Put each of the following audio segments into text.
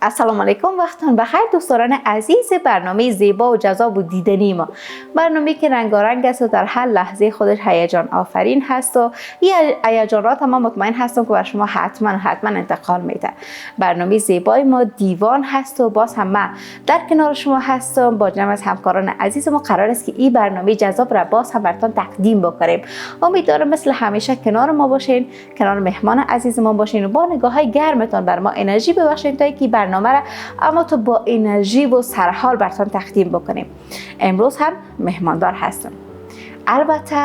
السلام علیکم، وقتتون بخیر دوستان عزیز برنامه زیبا و جذاب و دیدنی ما. برنامه که رنگارنگ است و در هر لحظه خودش هیجان آفرین هست و این هیجانات ما مطمئن هستم که بر شما حتما انتقال میده. برنامه زیبای ما دیوان هست و باز هم من در کنار شما هستم با جمع از همکاران عزیز ما. قرار است که این برنامه جذاب را باز هم براتون تقدیم بکنیم. امیدوارم مثل همیشه کنار ما باشین، کنار مهمان عزیز ما باشین و با نگاه‌های گرمتون بر ما انرژی ببخشین تا اینکه برنامه را اما تو با انرژی و سرحال براتون تقدیم بکنیم. امروز هم مهماندار هستم. البته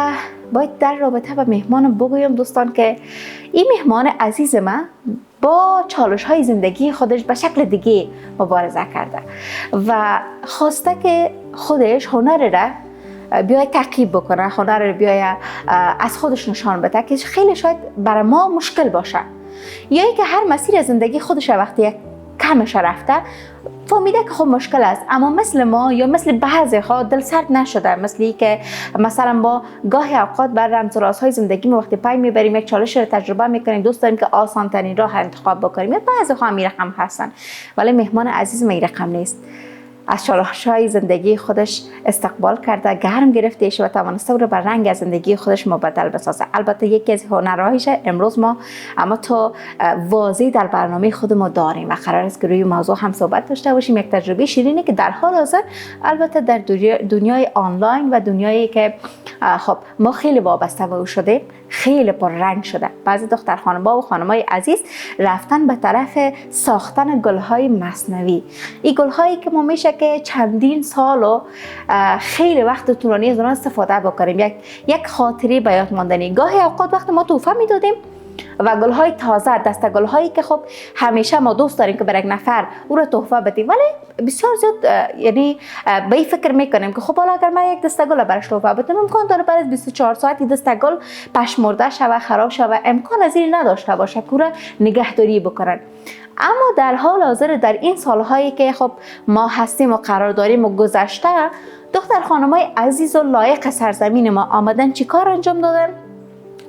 باید در رابطه با مهمانم بگویم دوستان که این مهمان عزیز من با چالش های زندگی خودش به شکل دیگه مبارزه کرده و خواسته که خودش هنر را بیای تعقیب بکنه، هنر را بیای از خودش نشان بده که خیلی شاید برای ما مشکل باشه، یا اینکه هر مسیر زندگی خودش وقتی کمش رفته فهمیده که خب مشکل است، اما مثل ما یا مثل بعضی ها دل سرد نشده، مثلی که مثلا با گاهی اوقات بر رمز و رازهای زندگی ما وقتی پی میبریم یک چالش رو تجربه میکنیم، دوست داریم که آسان ترین راه انتخاب بکنیم، یا بعضی ها این رقم هستن، ولی مهمان عزیز ما این رقم نیست. از چالش‌های زندگی خودش استقبال کرده، گرم گرفتهش و توانسته رو بر رنگ از زندگی خودش مبدل بسازه. البته یکی از هنرهایش امروز ما اما تو واضح در برنامه خود ما داریم و قرار است که روی موضوع هم صحبت داشته باشیم. یک تجربه شیرینی که در حال حاضر البته در دنیای آنلاین و دنیایی که خب ما خیلی وابسته به او شدیم خیلی پر رنگ شده. بعضی دختر خانم‌ها و خانم‌های عزیز رفتن به طرف ساختن گل‌های مصنوعی. این گل‌هایی که ما میشه که چندین سال و خیلی وقت طولانی از اون استفاده بکنیم، یک خاطره به یاد ماندنی. گاهی اوقات وقت ما تحفه میدادیم و گل‌های تازه، دسته گل‌هایی که خب همیشه ما دوست داریم که برای یک نفر او را تحفه بدیم، ولی بسیار زیاد یعنی به این فکر میکنیم که خب حالا اگر من یک دسته گل براش تحفه بدم امکان داره بعد از 24 ساعت این دسته گل پشمرده شوه، خراب شوه، امکان از این نداشته باشه که او را نگهداری بکنن. اما در حال حاضر در این سالهایی که خب ما هستیم و قرار داریم و گذشته، دختر خانم‌های عزیز و لایق سرزمین ما آمدن چی کار انجام دادن؟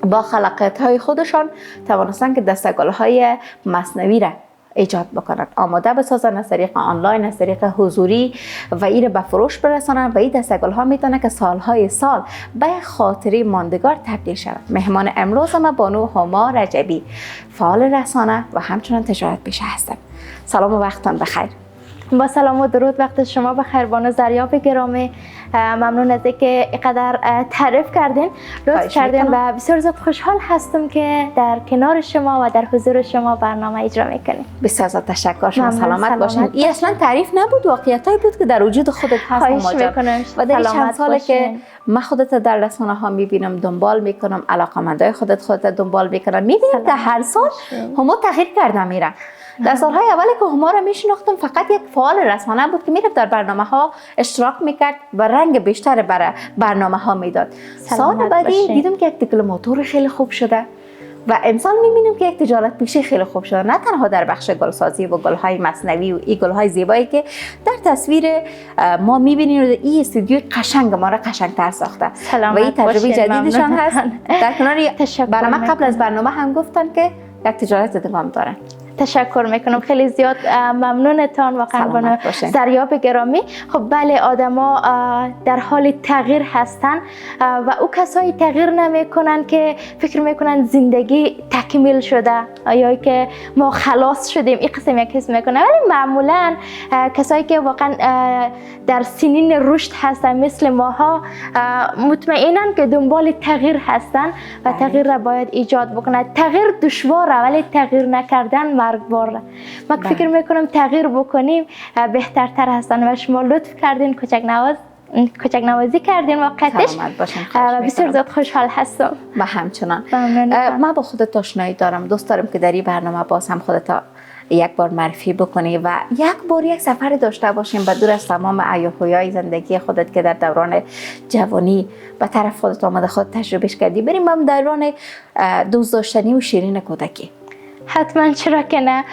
با خلاقیت‌های خودشان توانستن که دستگل‌های مصنوعی را ایجاد بکنن، آماده بسازن از طریق آنلاین، از طریق حضوری و این به فروش برسانن و این دستگل‌ها میتونه که سالهای سال به خاطره ماندگار تبدیل شود. مهمان امروز ما بانو هما رجبی، فعال رسانه و همچنان تجارت پیشه هستند. سلام و وقتتان بخیر. با سلام و درود وقت شما بخیر بانو زریاب گرامی. ممنون از اینکه اینقدر تعریف کردین، لطف کردین و بسیار زیاد خوشحال هستم که در کنار شما و در حضور شما برنامه اجرا میکنیم. بسیار زیاد تشکر. شما سلامت باشین. این اصلا تعریف نبود، واقعیتایی بود که در وجود خودت هست و در چند ساله که من خودت در رسانه ها میبینم، دنبال میکنم، علاقمندای خودت دنبال میکنم، میبینم که هر سال هما تغییر کرده میره. در سالهای اولی که هما را میشناختم فقط یک فعال رسانه بود که میرفت در برنامه ها اشتراک میکرد و رنگ بیشتر برای برنامه ها میداد. سال بعدی دیدم که یک دیپلماتور خیلی خوب شده و امسال میبینیم که یک تجارت پیشه خیلی خوب شده، نه تنها در بخش گلسازی و گلهای مصنوعی و این گلهای زیبایی که در تصویر ما میبینیم و این استودیوی قشنگ ما را قشنگتر ساخته و این تجربه جدیدشان هست. در کنار برنامه قبل از برنامه هم گفتن که یک تجارت ادامه داره. تشکر میکنم، خیلی زیاد ممنونتان واقعا بانو زریاب گرامی. خب بله، آدما در حال تغییر هستن و او کسایی تغییر نمیکنن که فکر میکنن زندگی تکمیل شده یا که ما خلاص شدیم، این قسم یک حس میکنن، ولی معمولا کسایی که واقعا در سنین رشد هستن مثل ماها مطمئنا که دنبال تغییر هستن و تغییر را باید ایجاد بکنن. تغییر دشواره ولی تغییر نکردن مرگبار. من فکر میکنم تغییر بکنیم بهترتر هستن و شما لطف کردین، کوچک نوازی کردین واقعتش و بسیار زیاد خوشحال هستم. و همچنان من با خودت آشنایی دارم، دوست دارم که در این برنامه باز هم خودت یک بار معرفی بکنی و یک بار یک سفر داشته باشیم به دور از تمام هیاهویای زندگی خودت که در دوران جوانی به طرف خودت آمده، خود تجربهش کردی، بریم هم دوران دوست داشتنی و شیرین کودکی. حتما، چرا که نه.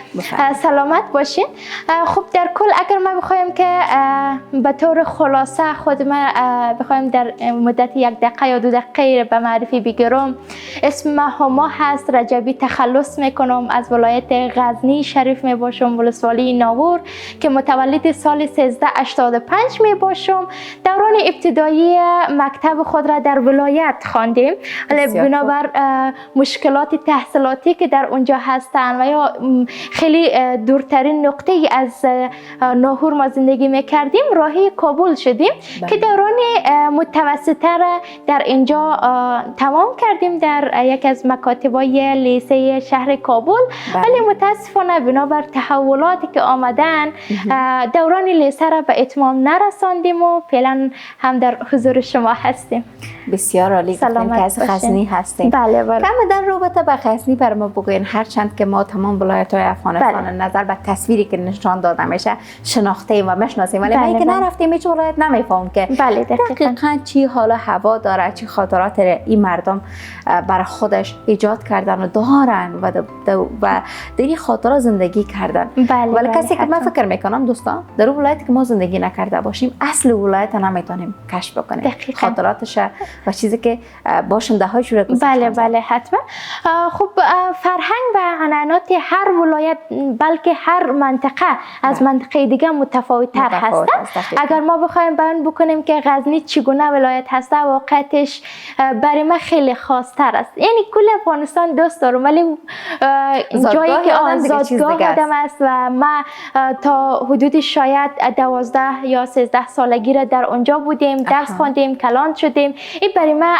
سلامت باشین. خب در کل اگر ما بخوایم که به طور خلاصه خود ما بخوایم در مدت 1 دقیقه یا 2 دقیقه به معرفی بگیرم، اسم ما هما هست رجبی. تخلص میکنم از ولایت غزنی شریف می باشم، ولسوالی ناور که متولد سال 1385 می باشم. دوران ابتدایی مکتب خود را در ولایت خواندیم، ولی بنابر مشکلات تحصیلاتی که در اونجا هستن و یا خیلی دورترین نقطه از ناهور ما زندگی میکردیم، راهی کابل شدیم که دوران متوسطه را در اینجا تمام کردیم در یک از مکاتبای لیسه شهر کابل. ولی متاسفانه بنابر تحولاتی که آمدن دوران لیسه را به اتمام نرساندیم و فعلا هم در حضور شما هستیم. بسیار عالی. گفتیم که از غزنی هستیم. بله بله. کم در رابطه با غزنی بر ما بگوین، هرچند که ما تمام ولایت‌های افغانستان نظر به تصویری که نشان داده میشه شناختیم و میشناسیم، ولی ما که نرفتیم هیچ ولایت نمیفهمم که دقیقاً چی حال هوا داره، چی خاطرات این مردم برای خودش ایجاد کردن و دارن و در این خاطرات زندگی کردن. ولی کسی که من فکر میکنم دوستان در اون ولایتی که ما زندگی نکرده باشیم اصل ولایت نمیتونیم کشف بکنیم، خاطراتش و چیزی که باشنده شده گذاشتن. بله حتما. خب فرهنگ و عنعنات هر ولایت بلکه هر منطقه از منطقه دیگه متفاوت تر هستن. اگر ما بخوایم بیان بکنیم که غزنی چگونه ولایت هست، واقعیتش برای ما خیلی خاص تر است. یعنی کل افغانستان دوست دارم، ولی جایی که آزادگاه آدم است و ما تا حدود شاید 12 یا 13 سالگی را در اونجا بودیم، درس خواندیم، کلان شدیم. این برای ما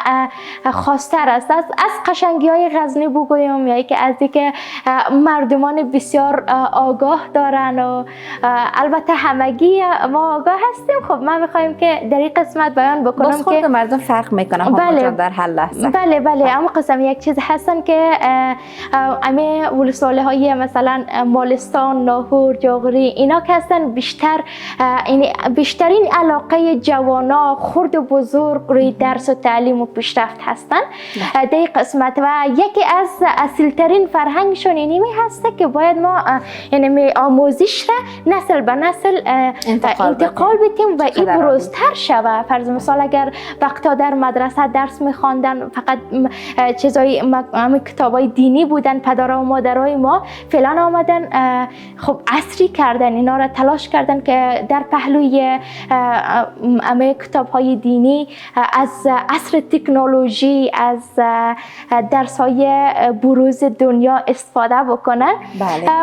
خاص‌تر است. از قشنگی‌های غزنی بگویم یا که از اینکه مردمان بسیار آگاه دارن و البته همگی ما آگاه هستیم. خب ما می‌خوایم که در این قسمت بیان بکنم که مردم فرق میکنه هم در هر لحظه. بله اما قسم یک چیز هستن که همه ولسوالی‌های مثلا مالستان، ناهور، جاغوری اینا که هستن بیشترین علاقه جوانا خرد و بزرگ روی درس و تعلیم و پیشرفت هستن در این قسمت. و یکی از اصیل‌ترین فرهنگشون اینی هسته که باید ما یعنی آموزش را نسل به نسل انتقال بدیم و این بروزتر شود. فرض مثال اگر وقتا در مدرسه درس می‌خواندن فقط چیزای کتابای دینی بودن، پدر و مادرای ما فعلا آمدن خب عصری کردن، اینا را تلاش کردن که در پهلوی کتاب‌های دینی از عصر تکنولوژی، از درس‌های بروز دنیا استفاده بکنن.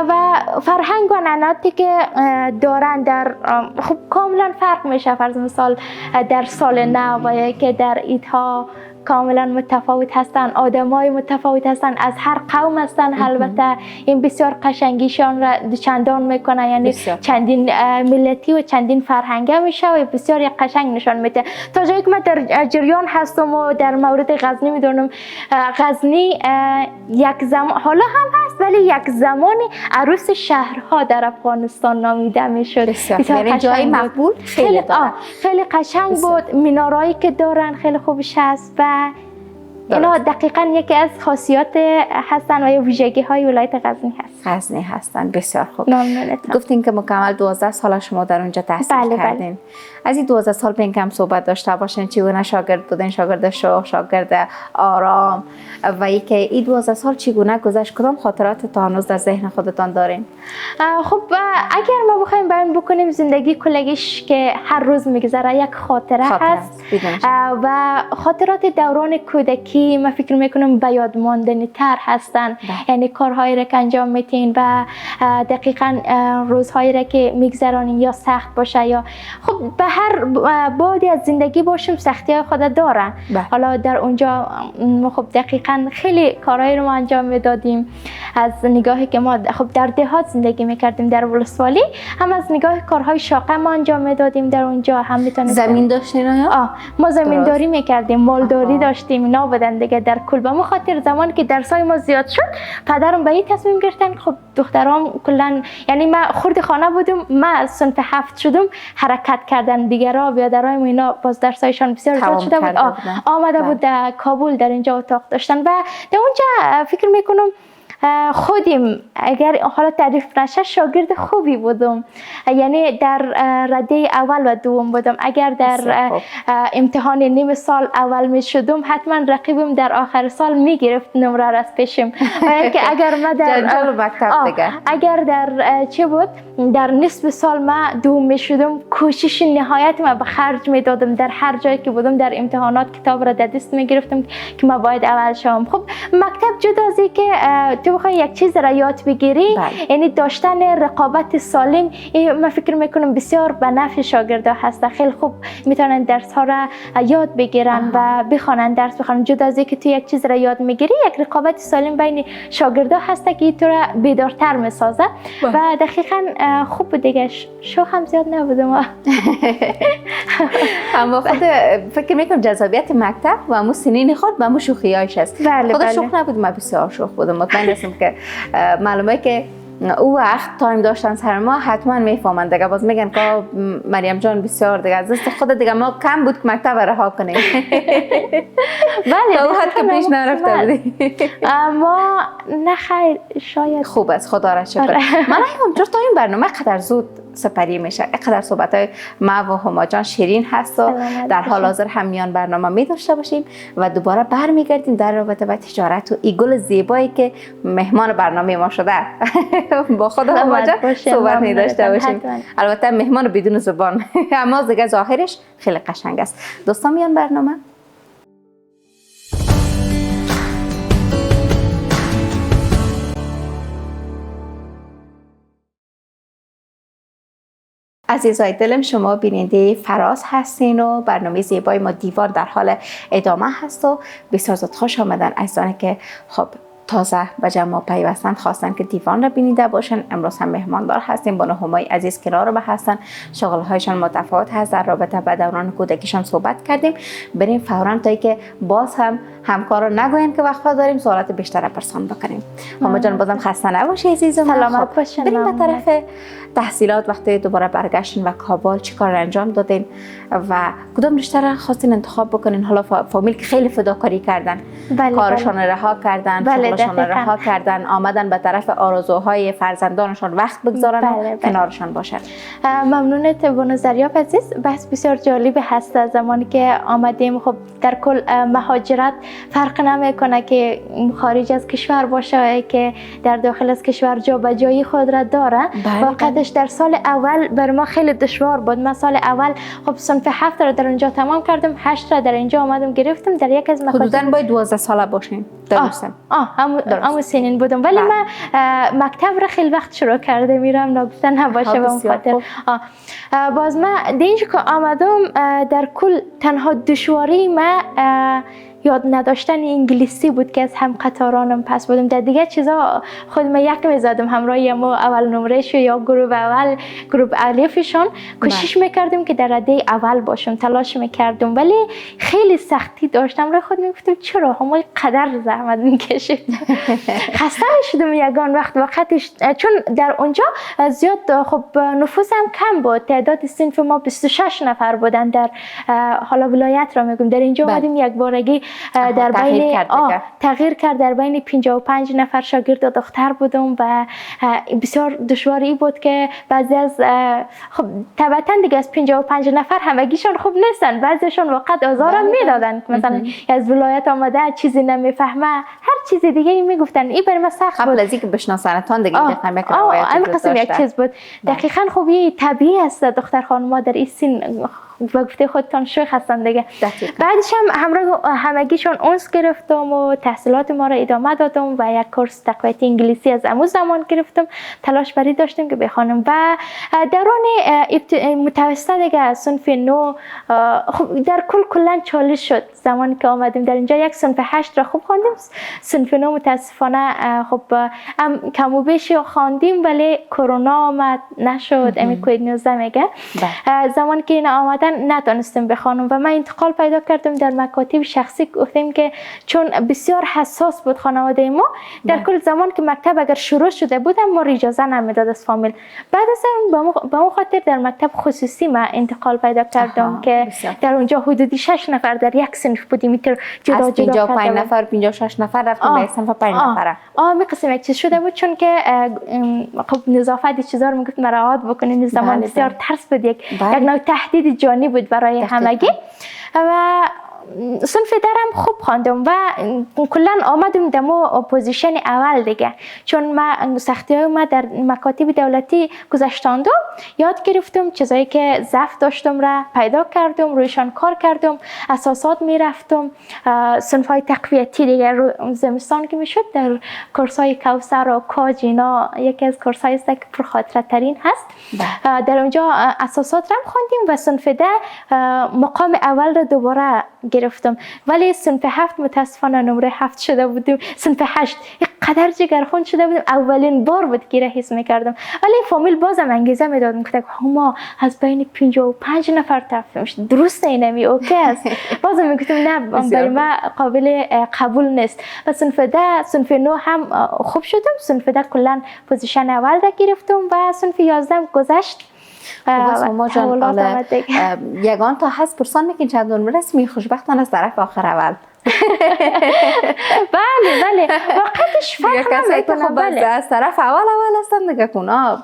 و فرهنگ و عنعناتی که دارن در خب کاملا فرق میشه. فرض مثال در سال نو و که در عیدها کاملا متفاوت هستن، آدمای متفاوت هستن، از هر قوم هستن. البته این بسیار قشنگیشان را چندان میکنه، یعنی چندین ملتی و چندین فرهنگه میشه و بسیار قشنگ نشان میده. تا جایی که من در جریان هستم و در مورد غزنی میدونم، غزنی یک زمان حالا هم هست ولی یک زمانی عروس شهرها در افغانستان نامیده میشد. یعنی جای مقبول خیلی قشنگ بود. مینارایی که دارن خیلی خوبش هست و اینا دقیقاً یکی از خاصیات هستن و ویژگی های ولایت غزنی هستن. بسیار خوب. گفتین که مکمل 12 سال شما در اونجا تحصیل کردین. از این 12 سال بین کم صحبت داشته باشین، چگونه شاگرد بودین، شاگرد شوق، شاگرد آرام، و اینکه این 12 سال چگونه گذشت، کدام خاطرات تا هنوز در ذهن خودتان دارین؟ خب اگر ما بخوایم بیان بکنیم زندگی کلگیش که هر روز میگذره یک خاطره هست و خاطرات دوران کودکی من فکر میکنم به یاد ماندنی تر هستن. یعنی کارهایی را که انجام میتین و دقیقاً روزهایی را که میگذرانین یا سخت باشه یا خب به هر بعدی از زندگی باشیم سختی های خود دارن. حالا در اونجا خب دقیقاً خیلی کارهایی رو ما انجام میدادیم. از نگاهی که ما خب در دهات زندگی میکردیم، در ولسوالی هم از نگاه کارهای شاقه ما انجام میدادیم. در اونجا هم میتونیم زمین داشتین؟ ما زمینداری میکردیم، مالداری داشتیم. اینا بودن دیگه در کل. به خاطر زمانی که درسای ما زیاد شد پدرم به این تصمیم گرفتن خب دخترام کلا، یعنی ما خرد خانه بودیم، ما از صنف 7 شدم حرکت کردن دیگرها بیادرای اینا باز درسایشان بسیار زیاد شده بود. آمده بود در کابل در اینجا اتاق داشتن و در اونجا فکر میکنم خودیم اگر حالا تعریف نشه شاگرد خوبی بودم، یعنی در رده اول و دوم بودم. اگر در امتحان نیم سال اول می شدم حتما رقیبم در آخر سال می گرفت نمره را از پیشم. که اگر ما در اگر در چه بود در نصف سال ما دوم می شدم، کوشش نهایت ما به خرج می دادم. در هر جایی که بودم در امتحانات کتاب را در دست می گرفتم که ما باید اول شوم. خب مکتب جدا از این که تو بخوای یک چیز را یاد بگیری، یعنی داشتن رقابت سالم، من فکر میکنم بسیار به نفع شاگردا هست. خیلی خوب میتونن درس ها را یاد بگیرن و بخوانن، درس بخوانن. جدا از اینکه تو یک چیز را یاد میگیری، یک رقابت سالم بین شاگردا هست که تو را بیدارتر میسازه و دقیقاً خوب بود دیگه. شوخ هم زیاد نبودم. اما خود فکر میکنم جذابیت مکتب و امو سنین خود و امو شوخیایش است. خود شوخ نبود، من بسیار شوخ بودم. مطمئن هستم که معلومه که او وقت تایم داشتن سر ما حتما میفهمند دیگه. باز میگن که مریم جان بسیار دیگه از دست خود دیگه ما کم بود که مکتب رها کنیم. بله تا حد که پیش نرفته بودی. اما نه خیر، شاید خوب است، خدا را شکر. من نمیدونم چرا تا این برنامه قدر زود سپری میشه. اینقدر صحبت های ما و هما جان شیرین هست و در حال حاضر هم میان برنامه می داشته باشیم و دوباره برمیگردیم در رابطه با تجارت و این گل زیبایی که مهمان برنامه ما شده با خود هما جان صحبت می داشته باشیم. البته مهمان بدون زبان اما دیگه ظاهرش خیلی قشنگ است. دوستان میان برنامه. عزیزای دلم، شما بیننده فراز هستین و برنامه زیبای ما دیوار در حال ادامه هست و بسیار زود خوش آمدن عزیزانی که خب تازه به جمع پیوستن خواستن که دیوان را بینیده باشن. امروز هم مهماندار هستیم، با همای عزیز کنار ما هستن. شغل‌هایشان متفاوت هست. در رابطه با دوران کودکیشان صحبت کردیم. بریم فوراً تا که باز هم همکارا نگوین که وقفه داریم، سوالات بیشتر پرسان بکنیم. هما جان بازم خسته نباشی عزیزم. سلامت باشین. بریم به طرف تحصیلات. وقتی دوباره برگشتین و کابل چیکار انجام دادین و کدام رشته را خواستین انتخاب بکنین؟ حالا فامیل که خیلی فداکاری کردن، کارشان رها کردن، شغلشان رها کردن، آمدن به طرف آرزوهای فرزندانشان وقت بگذارن، کنارشان باشن. ممنونت با نظریات عزیز. بحث بسیار جالب هست. از زمانی که آمدیم خب در کل مهاجرت فرق نمیکنه که خارج از کشور باشه که در داخل از کشور جابجایی خود را داره. واقعیتش در سال اول بر ما خیلی دشوار بود. من سال اول خب صنف 7 را در اونجا تمام کردم، 8 را در اینجا آمدم گرفتم. در یک از حدوداً باید 12 ساله باشین. درسته. همون سنین بودم، ولی من مکتب را خیلی وقت شروع کرده میرم، ناگفته نباشه به اون خاطر. باز من دیگه که آمدم در کل تنها دشواری من یاد نداشتن انگلیسی بود که از هم قطارانم پس بودم. در دیگه چیزا خود من یک میزدم همراه ما اول نمرهش یا گروه اول گروه الفشون کوشش میکردم که در رده اول باشم، تلاش میکردم، ولی خیلی سختی داشتم. روی خود میگفتم چرا همه قدر زحمت میکشید. خسته شدم یگان وقتش، چون در اونجا زیاد خب نفوسم کم بود. تعداد صنف ما 26 نفر بودن در حالا ولایت را میگم. در اینجا اومدیم یک بارگی در بین تغییر کرد. در بین 55 نفر شاگرد و دختر بودم و بسیار دشواری بود که بعضی از خب طبعا دیگه از 55 نفر همگیشون خوب نیستن، بعضیشون وقت آزارم میدادن. مثلا از ولایت آمده چیزی نمیفهمه، هر چیزی دیگه میگفتن. این برای من سخت بود. قبل از اینکه بشناسنتان دیگه هم یک روایت قسم یک چیز بود. دقیقاً خب یه طبیعی است دختر خانم‌ها در این سن و گفته خودتان شوخ هستن دیگه. بعدش هم همراه همگیشون اونس گرفتم و تحصیلات ما را ادامه دادم و یک کورس تقویت انگلیسی از امو زمان گرفتم. تلاش بری داشتم که بخوانم و دوران متوسطه دیگه صنف 9 خب در کلا چالش شد. زمانی که آمدیم در اینجا یک صنف 8 را خوب خواندیم، صنف 9 متاسفانه خب کم و بیش خواندیم ولی کرونا آمد نشد. امی کووید 19 میگه. زمانی که اینا آمده بعدا نتونستم بخوانم و من انتقال پیدا کردم در مکاتب شخصی. گفتیم که چون بسیار حساس بود خانواده ما، در کل زمان که مکتب اگر شروع شده بود ما اجازه نمیداد از فامیل. بعد از اون به اون خاطر در مکتب خصوصی من انتقال پیدا کردم که در اونجا حدودی 6 نفر در یک صنف بودیم. میتر جدا جدا 55 نفر 56 نفر رفتیم به یک صنف 5 نفره. می قسم یک چیز شده بود، چون که خب نظافت چیزا رو میگفت مراعات بکنیم. زمان بسیار ترس بود، یک نوع تهدید جانی بود برای همگی. و صنف درم خوب خواندم و کلا آمدم دمو پوزیشن اول دیگه، چون ما سختی‌های ما در مکاتب دولتی گذشتاندم، یاد گرفتم چیزایی که ضعف داشتم را پیدا کردم، رویشان کار کردم، اساسات میرفتم. صنف‌های تقویتی دیگه زمستان که میشد در کورس‌های کوثر و کاج، اینا یکی از کورس‌هایی است که پرخاطره ترین هست. در اونجا اساسات را خواندیم و صنف ده مقام اول را دوباره گرفتم. ولی صنف 7 متاسفانه نمره 7 شده بودیم. صنف 8 قدر جگرخون شده بودیم، اولین بار بود که حس میکردم. ولی فامیل بازم انگیزه میدادم که ما از بین 55 نفر ترفیم شد، درست اینمی اوکی است. بازم میگفتم نه برای ما قابل قبول نیست. و صنف 10 صنف 9 هم خوب شدم. صنف 10 کلا پوزیشن اول را گرفتم و صنف 11 گذشت. ما جان یگان تا هست پرسان میکن چند نمره رسمی خوشبختانه از طرف آخر اول. بله واقعیتش فرق نمیکنه. بله از طرف اول هستن دیگه کونا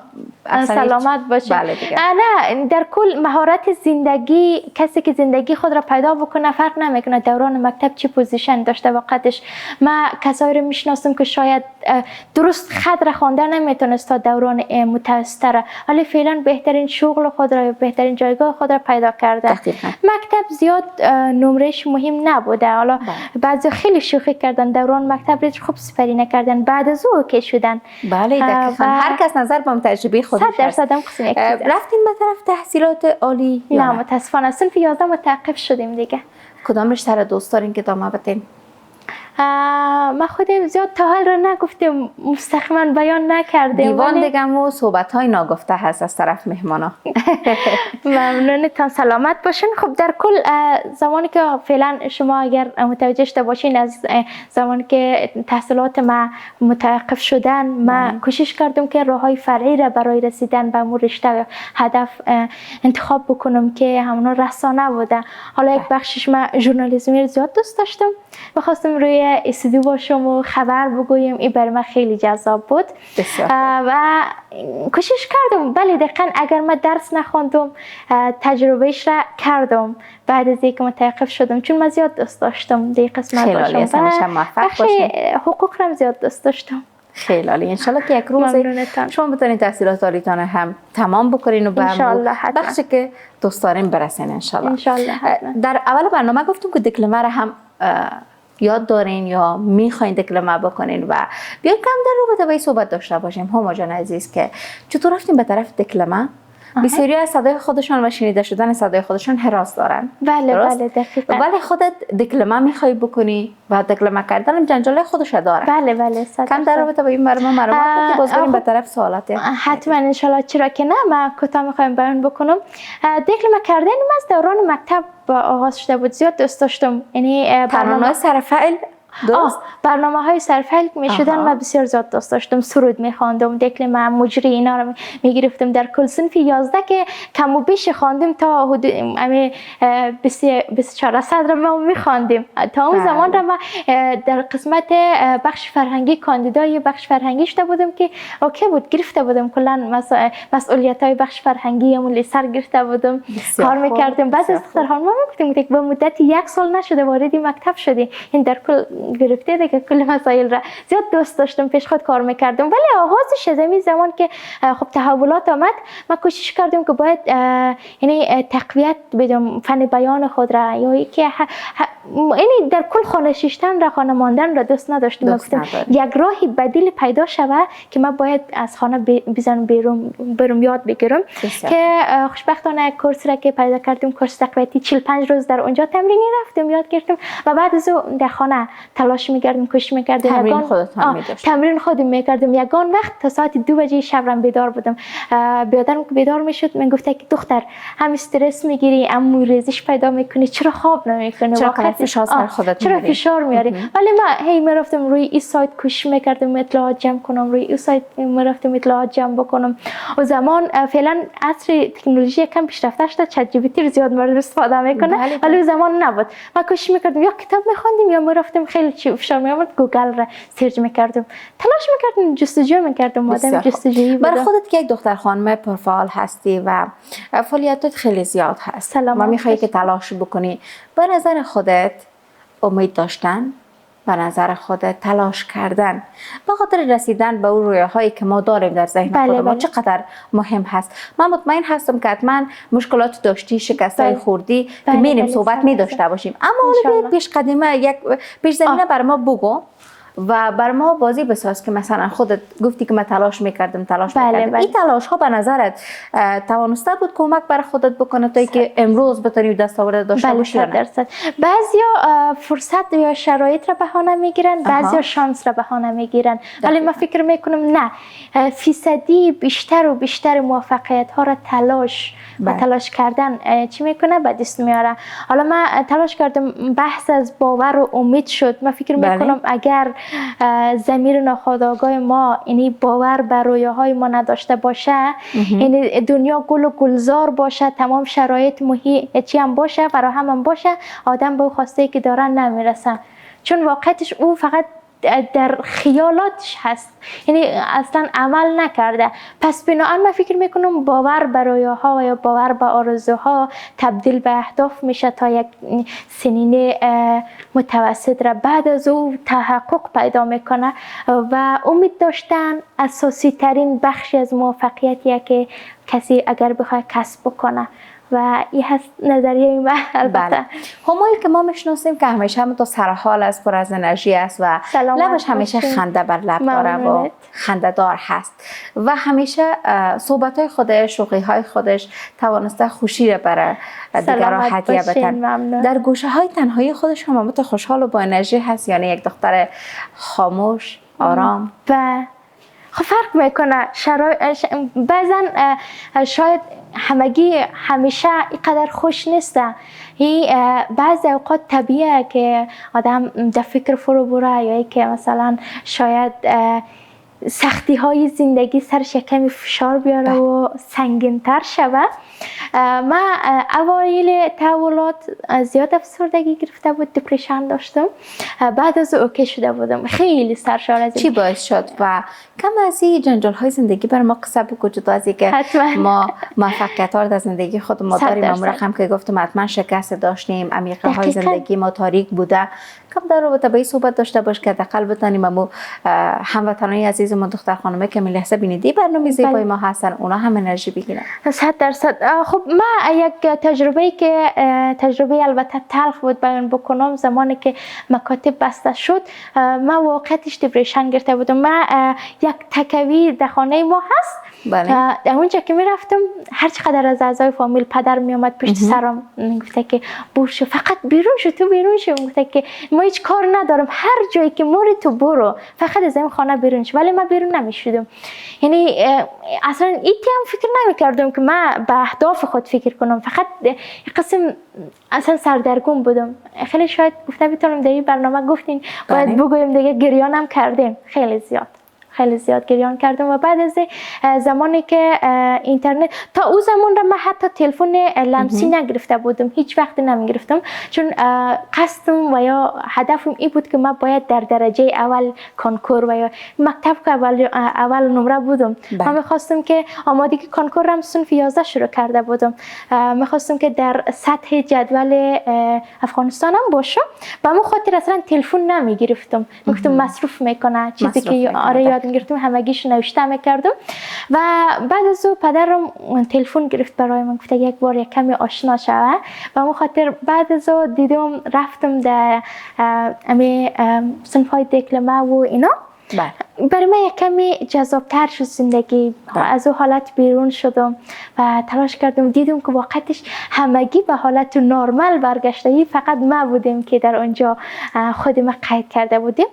سلامت باشه. بله دیگه. نه در کل مهارت زندگی، کسی که زندگی خود را پیدا بکنه فرق نمیکنه دوران مکتب چی پوزیشن داشته. واقعیتش ما کسایی رو میشناسم که شاید درست خط را خوانده نمیتونست تا دوران متوسطه، ولی فعلا بهترین شغل خود را، بهترین جایگاه خود را پیدا کرده. مکتب زیاد نمرش مهم نبوده. حالا بعضی خیلی شوخی کردن دوران مکتب ریج خوب سپری نکردن، بعد از او اوکی شدن. بله دقیقاً. هر کس نظر با تجربه خودش 100% هم قسم یک چیز. رفتین به طرف تحصیلات عالی؟ نه متاسفانه صنف 11 متوقف شدیم دیگه. کدام رشته را دوست دارین که ادامه بدین؟ ما خودم زیاد تا حال را نگفتیم، مستقیما بیان نکردیم. دیوان دیگم و صحبت های ناگفته هست از طرف مهمانا. ممنونتان، سلامت باشین. خب در کل زمانی که فعلا شما اگر متوجه شده باشین از زمانی که تحصیلات ما متوقف شدن، ما کوشش کردم که راههای فرعی را برای رسیدن به امور رشته هدف انتخاب بکنم که همون رسانه بوده. حالا یک بخشش ما ژورنالیسم زیاد دوست داشتم، بخواستم روی استودیو باشم و خبر بگویم. این برای من خیلی جذاب بود و کوشش کردم. بله دقیقاً اگر من درس نخواندم تجربهش را کردم بعد از اینکه متوقف شدم، چون من زیاد دوست داشتم دی قسمت باشم و حقوق را زیاد دوست داشتم. خیلی عالی. انشالله که یک روز شما بتونید تحصیلات عالیتان هم تمام بکنین و به بخشی که دوست دارین برسین انشالله. در اول برنامه گفتم که دیپلم را هم یاد دارین یا میخواین دیپلم بکنین و بیایم کم در رابطه با این صحبت داشته باشیم. هما جان عزیز که چطور رفتیم به طرف دیپلم؟ بسیاری از صدای خودشان و شنیده شدن صدای خودشان هراس دارن. بله بله دقیقاً. ولی خودت دیپلم میخوای بکنی و دیپلم کردن جنجال خودش داره. بله بله. کم در رابطه با این معلومات که باز بریم به طرف سوالات. حتما ان شاء الله، چرا که نه. من کوتاه میخوایم بیان بکنم. دیپلم کردن از دوران مکتب آغاز شده بود. زیاد دوست داشتم. یعنی برنامه سرفعل برنامه‌های سرفعل میشدن و بسیار زیاد دوست داشتم. سرود می‌خواندم، دیپلم مجری اینا رو می‌گرفتم. در کل صنف 11 که کم و بیش خواندم تا حدود 24 صدر ما می‌خواندیم. تا اون زمان را ما در قسمت بخش فرهنگی کاندیدای بخش فرهنگی شده بودم که اوکی بود، گرفته بودم کلا مسئولیت‌های بخش فرهنگی همون سر گرفته بودم، کار می‌کردم. بعد از دخترها ما میگفتیم که با مدت 1 سال نشده وارد مکتب شدی، این در کل گرفته دیگه کل مسائل را زیاد دوست داشتم، پیش خود کار میکردم. ولی آغازش از این زمان که خب تحولات آمد، ما کوشش کردیم که باید یعنی تقویت بدم فن بیان خود را، یا اینکه یعنی در کل خانه شیشتن را، خانه ماندن را دوست نداشتم. یک راهی بدیل پیدا شود که من باید از خانه بزنم برم یاد بگیرم که خوشبختانه کورس را که پیدا کردیم، کورس تقویتی 45 روز در اونجا تمرینی رفتم یاد گرفتم و بعد از اون در خانه تلاش میکردیم کوشش میکردیم. تمرین خودتون می‌داشتید؟ تمرین خودم میکردم. یگان وقت تا ساعت 2 بجه شب رم بیدار بودم. برادرم که بیدار میشد من گفته که دختر هم استرس میگیری، هم ریزش پیدا میکنی، چرا خواب نمیکنی؟ چرا فشار سر خودت چرا فشار میاری؟ ولی ما هی میرفتم روی این سایت کوشش میکردم اطلاعات جمع کنم، روی این سایت میرفتم اطلاعات جمع بکنم. و زمان فعلا عصر تکنولوژی کم پیشرفته شده، چت جی پی تی زیاد مورد استفاده میکنه، ولی زمان نبود. ما کوشش میکردم یا کتاب میخوندیم یا میرفتم خیلی فشار میآورد گوگل را سرچ میکردم، تلاش میکردم، جستجو میکردم. آدم جستجویی بود. برای خودت که یک دختر خانم پرفعال هستی و فعالیتات خیلی زیاد هست و میخوای که تلاش بکنی، به نظر خودت امید داشتن، به نظر خودت تلاش کردن به خاطر رسیدن به اون رویاهایی که ما داریم در ذهن خودمون چقدر مهم هست؟ من مطمئن هستم که حتما مشکلات داشتی، شکستای خوردی که می‌نیم صحبت می‌داشته باشیم، اما حالا پیش قدیمه یک پیش زمینه بر ما بگو و بر ما بازی بساز که مثلا خودت گفتی که من تلاش میکردم میکردم. این تلاش ها به نظرت توانسته بود کمک بر خودت بکنه تا که امروز بتونی دستاورد داشته باشی؟ بعضیا فرصت یا شرایط را بهانه میگیرن، بعضیا شانس را بهانه میگیرن، ولی من فکر میکنم نه، فیصدی بیشتر و بیشتر موفقیت ها را تلاش و تلاش کردن چی میکنه به دست میاره. حالا من تلاش کردم، بحث از باور و امید شد. من فکر میکنم اگر ضمیر ناخودآگاه ما یعنی باور بر رویاهای ما نداشته باشه، یعنی دنیا گل و گلزار باشه، تمام شرایط محیطی هم باشه، فراهم هم باشه، آدم به خواسته که دارن نمیرسه، چون واقعیتش او فقط در خیالاتش هست، یعنی اصلا عمل نکرده. پس بنابراین من فکر میکنم باور به رویاها و یا باور به آرزوها تبدیل به اهداف میشه تا یک سنین متوسط را بعد از او تحقق پیدا میکنه. و امید داشتن اساسی ترین بخشی از موفقیتیه که کسی اگر بخواد کسب بکنه و این هست نظریه من. البته همایی که ما میشناسیم که همیشه هم تو سرحال است، پر از انرژی است و لبش همیشه خنده بر لب داره و خنده دار هست و همیشه صحبت های خودش، شوخی های خودش توانسته خوشی را برای دیگران هدیه بدن. در گوشه های تنهایی خودش هم خوشحال و با انرژی هست، یعنی یک دختر خاموش، آرام و خب فرق میکنه. بعضا شاید همگی همیشه اینقدر خوش نیسته. بعضی اوقات طبیعیه که آدم در فکر فرو بره یا که مثلا شاید سختی های زندگی سرش کمی فشار بیاره و سنگین تر شوه. من اوایل تحولات زیاد افسردگی گرفته بود، دپرشن داشتم، بعد از اوکی شده بودم، خیلی سرشار از چی باعث شد و کم از این جنجال های زندگی بر ما قصه بگو، جدا از اینکه ما موفقیت ها در زندگی خود ما داریم. ما رقم که گفتم حتما شکست داشتیم، عمیقه های زندگی ما تاریک بوده، کم در رابطه با این صحبت داشته باش که حداقل بتونیم ما هموطنان عزیزمون دختر خانمه که لحظه بینیدی برنامه زیبای ما هستن اونا هم انرژی بگیرن. 100%. خب من یک تجربه که تجربه البته تلخ بود بیان بکنم، زمانی که مکاتب بسته شد من واقعیتش دپرشن گرفته بودم. من یک تکوی در خانه ما هست، در اونجا که میرفتم هر چقدر از اعضای فامیل پدر میومد پشت سرم میگفته که برو فقط بیرون شو، تو بیرون شو، میگفته که ما هیچ کار ندارم، هر جایی که موری تو برو، فقط از این خانه بیرون شو. ولی من بیرون نمیشدم، یعنی اصلا ایتی هم فکر نمیکردم که من به اهداف خود فکر کنم، فقط قسم اصلا سردرگم بودم. خیلی شاید گفته بتونم در این برنامه گفتین باید بگویم دیگه، گریانم کردیم خیلی زیاد گریان کردم. و بعد از زمانی که اینترنت، تا او زمان را من حتی تلفن لمسی نگرفته بودم، هیچ وقت نمیگرفتم، چون قصدم و یا هدفم این بود که من باید در درجه اول کنکور و یا مکتب که اول نمره بودم. من میخواستم که آمادگی کنکور رم صنف 11 شروع کرده بودم، میخواستم که در سطح جدول افغانستانم باشم. به همون خاطر اصلا تلفن نمیگرفتم، میگفتم مصروف میکنه چیزی که آره یاد گرفتم همگیش نوشته میکردم. و بعد از او پدرم تلفن گرفت برای من، گفت یک بار یک کمی آشنا شوه. و همون خاطر بعد از او دیدم رفتم در صنف‌های دیپلمه و اینا. برای من یک کمی جذابتر شد زندگی. از او حالت بیرون شدم و تلاش کردم، دیدم که واقعتش همگی به حالت نرمال برگشته، فقط ما بودیم که در اونجا خود ما قید کرده بودیم.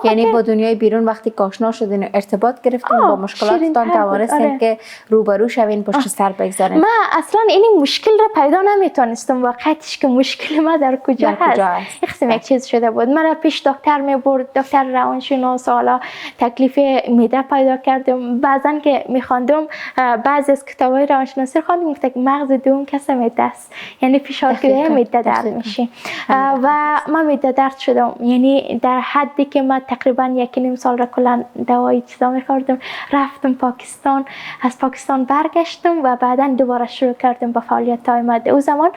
یعنی با دنیای بیرون وقتی آشنا شدین و ارتباط گرفتین با مشکلاتتان توانستین که روبرو شوین، پشت سر بگذارین؟ ما اصلا این مشکل را پیدا نمیتونستم واقعتش که مشکل ما در کجا هست. یک چیز شده بود. من پیش دکتر میبرد، دکتر روانشناس، حالا تکلیف معده پیدا کردم. بعضن که میخواندم بعضی از کتابای روانشناسی خواندم، گفت که مغز دوم کس معده است، یعنی فشارگیری معده درد میشه و من معده درد شدم. یعنی در حدی که من تقریبا 1.5 سال را کلا دوای چیزا میخوردم. رفتم پاکستان، از پاکستان برگشتم و بعدا دوباره شروع کردم با فعالیت های ماده. او زمان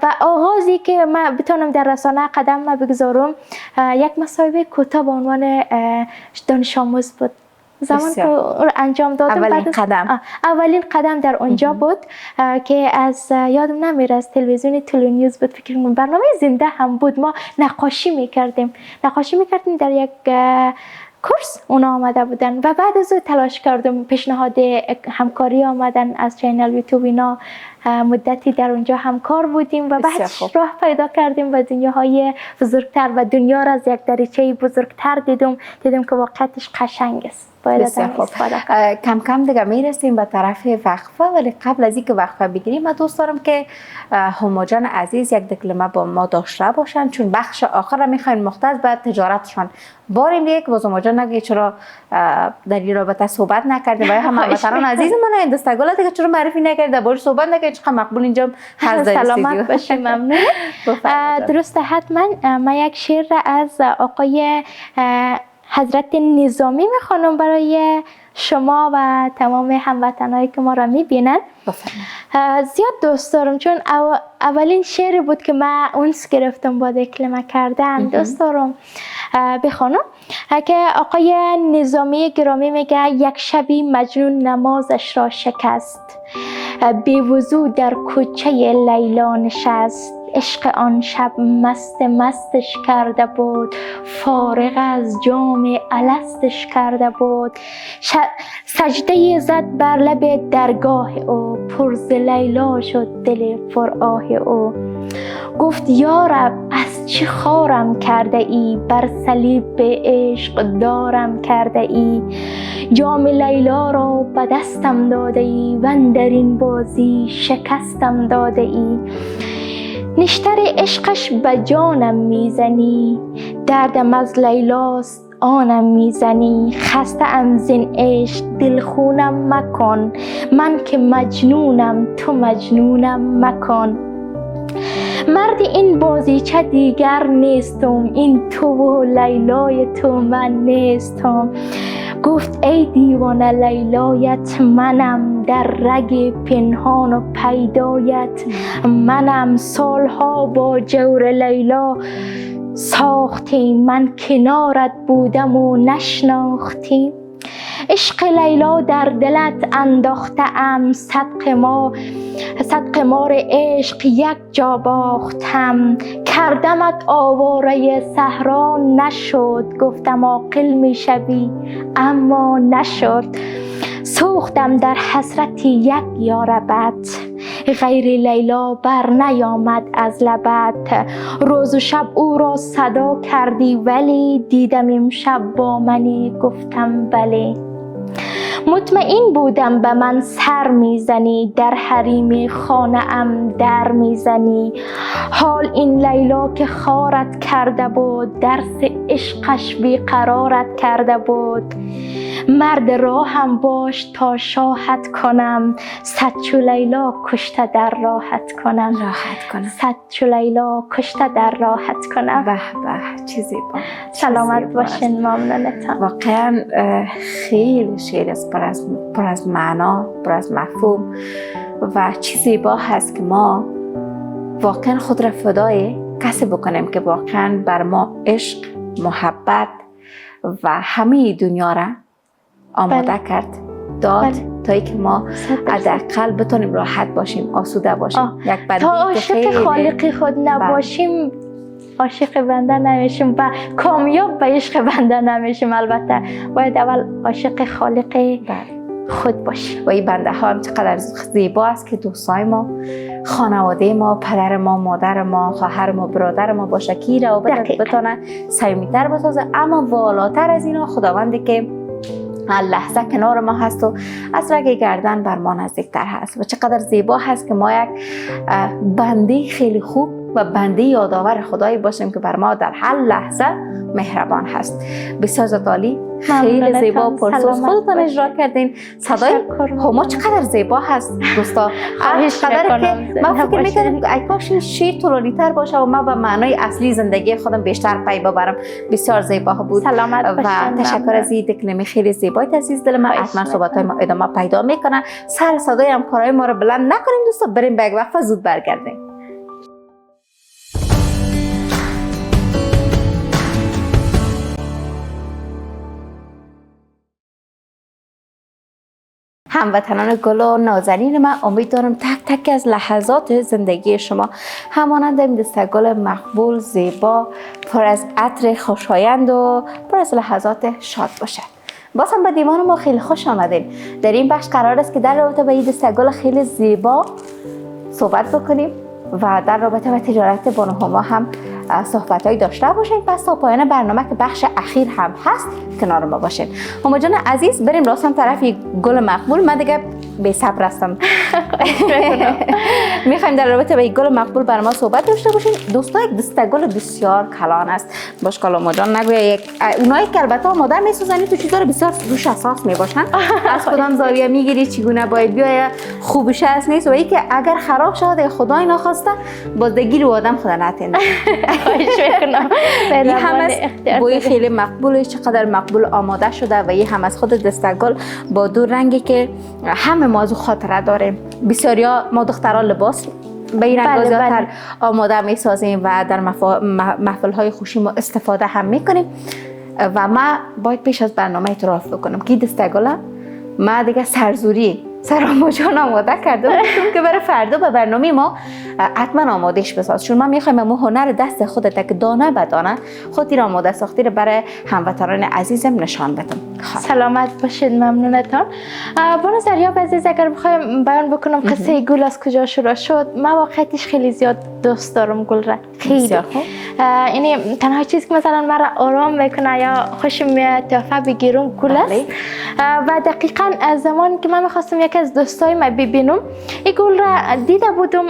و آغازی که من بتونم در رسانه قدم بگذارم یک مصاحبه کوتاه به عنوان دانش آموز بود. زمان که انجام دادم اولین قدم در اونجا بود که از یادم نمیره، از تلویزیون تلونیوز بود، فکر کنم برنامه زنده هم بود. ما نقاشی میکردیم در یک کورس اونا آمده بودن و بعد از او تلاش کردم، پیشنهاد همکاری آمدن از چینل یوتیوب اینا، مدتی در اونجا همکار بودیم و بعد راه پیدا کردیم و دنیاهای بزرگتر و دنیا را از یک دریچه بزرگتر دیدم که واقعیتش قشنگ است. کم کم دیگه میرسیم به طرف وقفه، ولی قبل از اینکه وقفه بگیریم من دوست دارم که هما جان عزیز یک کلمه با ما داشته باشن، چون بخش آخر میخوایم مختص به تجارتشان باریم دیگه که باز هما جان نگه چرا در این رابطه صحبت نکردیم و هموطنان عزیز من این دستگل دیگه چرا معرفی نکرده، باش صحبت نکرد، چقدر مقبول اینجا هست. سلامت باشی، ممنون. درسته، حتما. من یک شعر از آقای حضرت نظامی میخوانم برای شما و تمام هموطنایی که ما را میبینن. زیاد دوست دارم، چون اولین شعری بود که من اونس گرفتم با کلمه کردن. دوست دارم بخوانم که آقای نظامی گرامی میگه: یک شبی مجنون نمازش را شکست، بی وضو در کوچه لیلا نشست. عشق آن شب مستش کرده بود، فارغ از جام الستش کرده بود. سجده زد بر لب درگاه او، پر ز لیلا شد دل پر آه او. گفت یا رب از چه خارم کرده ای، بر صلیب به عشق دارم کرده ای. جام لیلا را به دستم داده ای، و اندر این بازی شکستم داده ای. نشتر عشقش به جانم میزنی، دردم از لیلاست آنم میزنی. خسته ام زین عشق دل خونم مکن، من که مجنونم تو مجنونم مکن. مرد این بازیچه دیگر نیستم، این تو و لیلای تو من نیستم. گفت ای دیوانه لیلایت منم، در رگ پنهان و پیدایت منم. سالها با جور لیلا ساختی، من کنارت بودم و نشناختی. عشق لیلا در دلت انداخته ام، صد قمار عشق یک جا باختم. کردمت آواره صحرا نشد، گفتم عاقل میشوی اما نشد. سوختم در حسرتی یک یار بد، غیر لیلا بر نیامد از لبت. روز و شب او را صدا کردی ولی، دیدم امشب با منی گفتم بله. مطمئن بودم به من سر میزنی، در حریم خانه ام در میزنی. حال این لیلا که خارت کرده بود، درس عشقش بیقرارت کرده بود. مرد راهم باش تا شاهد کنم، صد چو لیلا کشته در راحت کنم. صد چو لیلا کشته در راحت کنم. به به، چه زیبا. سلامت باشین، ممنونتان. واقعا خیلی شعر است، پر از معنا، پر از مفهوم و چه زیبا هست که ما واقعا خود را فدای کسی بکنیم که واقعا بر ما عشق، محبت و همه دنیا را آماده کرد، داد تا ای که ما حداقل بتونیم راحت باشیم، آسوده باشیم. یک تا عاشق خالق خود نباشیم عاشق بنده نمیشیم و کامیاب به عشق بنده نمیشیم. البته باید اول عاشق خالق خود باشیم. و این بنده ها هم چقدر زیبا است که دوستای ما، خانواده ما، پدر ما، مادر ما، خواهر ما، برادر ما باشه که روابط بتونه صمیمیتر بسازه. اما والاتر از اینا خداوندی که هر لحظه کنار ما هست و از رگ گردن بر ما نزدیکتر هست. و چقدر زیبا هست که ما یک بنده خیلی خوب و بنده یادآور خدایی باشیم که بر ما در هر لحظه مهربان هست. بسیار زیبایی، خیلی زیبا پرسوز خودتان اجرا کردین. صدای هما چقدر زیبا هست دوستا. قدر که من فکر می‌کردم که ای کاش این شعر طولانی تر باشه و من به معنای اصلی زندگی خودم بیشتر پی ببرم. بسیار زیبا بود و تشکر از این کلمه خیلی زیبای عزیز دل من. حتما صحبت‌های ما ادامه پیدا میکنه. سر صدای همکارای ما رو بلند نکنیم دوستا، بریم به یک وقفه زود برگردیم. هموطنان گل و نازنین من، امیدوارم تک تک از لحظات زندگی شما همانند این دستگل مقبول، زیبا، پر از عطر خوشایند و پر از لحظات شاد باشه. باز هم به دیوان ما خیلی خوش آمدین. در این بخش قرار است که در رابطه با این دستگل خیلی زیبا صحبت بکنیم و در رابطه با تجارت بانوهما هم صحبت‌هایی داشته باشین. پس تا پایان برنامه که بخش اخیر هم هست کنار ما باشین. هما جان عزیز، بریم راستم طرف گل مقبول. من دیگه بی صبر هستم. میخوایم در رابطه با گل مقبول بر ما صحبت داشته باشین. دوستا یک دستگل بسیار کلان است. باشکال هما جان نگویا اونایی که البته آماده میسازن تو چیزا رو بسیار روش اساس میباشن. از کدام زاویه میگیری، چگونه باید بیاید، خوبش است نیست و ای که اگر خراب شده خدای ناخواسته بازدگی رو آدم خدا نتینه. خواهش میکنم. این هم از بوی خیلی مقبوله، چقدر مقبول آماده شده و این هم از خود دستگل با دو رنگی که همه ما از خاطره داریم. بسیاریا ما دختران لباس به این رنگ زیادتر آماده میسازیم و در محفل های خوشی ما استفاده هم میکنیم. و ما باید پیش از برنامه اعتراف بکنم که دستگل ما دیگه سرزوری سرامو جان آماده کرده بودم که برای فردا به برنامه ما حتما آمادهش بساز، چون من میخوایم امو هنر دست خودت که دانه به دانه خودی را آماده ساختی رو برای هموطنان عزیزم نشان بدم. سلامت باشید، ممنونتان. بانو زریاب عزیز، اگر بخوایم بیان بکنم قصه گل از کجا شروع شد، من واقعیتش خیلی زیاد دوست دارم گل را. خیلی یعنی تنها چیزی که مثلا مرا آرام میکنه یا خوشم میاد تحفه بگیرم گل است. و دقیقاً از زمان که من میخواستم یکی از دوستای من ببینم این گل را دیده بودم،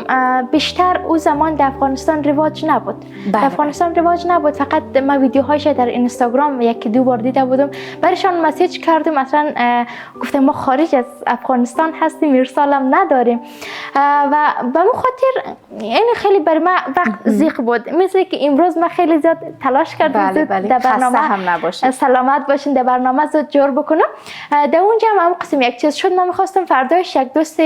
بیشتر او زمان در افغانستان رواج نبود. در افغانستان رواج نبود، فقط من ویدیوهایش در اینستاگرام یکی دو بار دیده بودم. برایشان مسیج کردم، مثلا گفتم ما خارج از افغانستان هستیم، ارسالم نداریم و به اون خاطر یعنی خیلی بر من وقت ضیق بود. مثل که امروز من خیلی زیاد تلاش کردم در برنامه هم نباشه. سلامت باشین در برنامه زود جور بکنم. در اونجا هم قسم یک چیز شد، من می‌خواستم فرداش یک دوست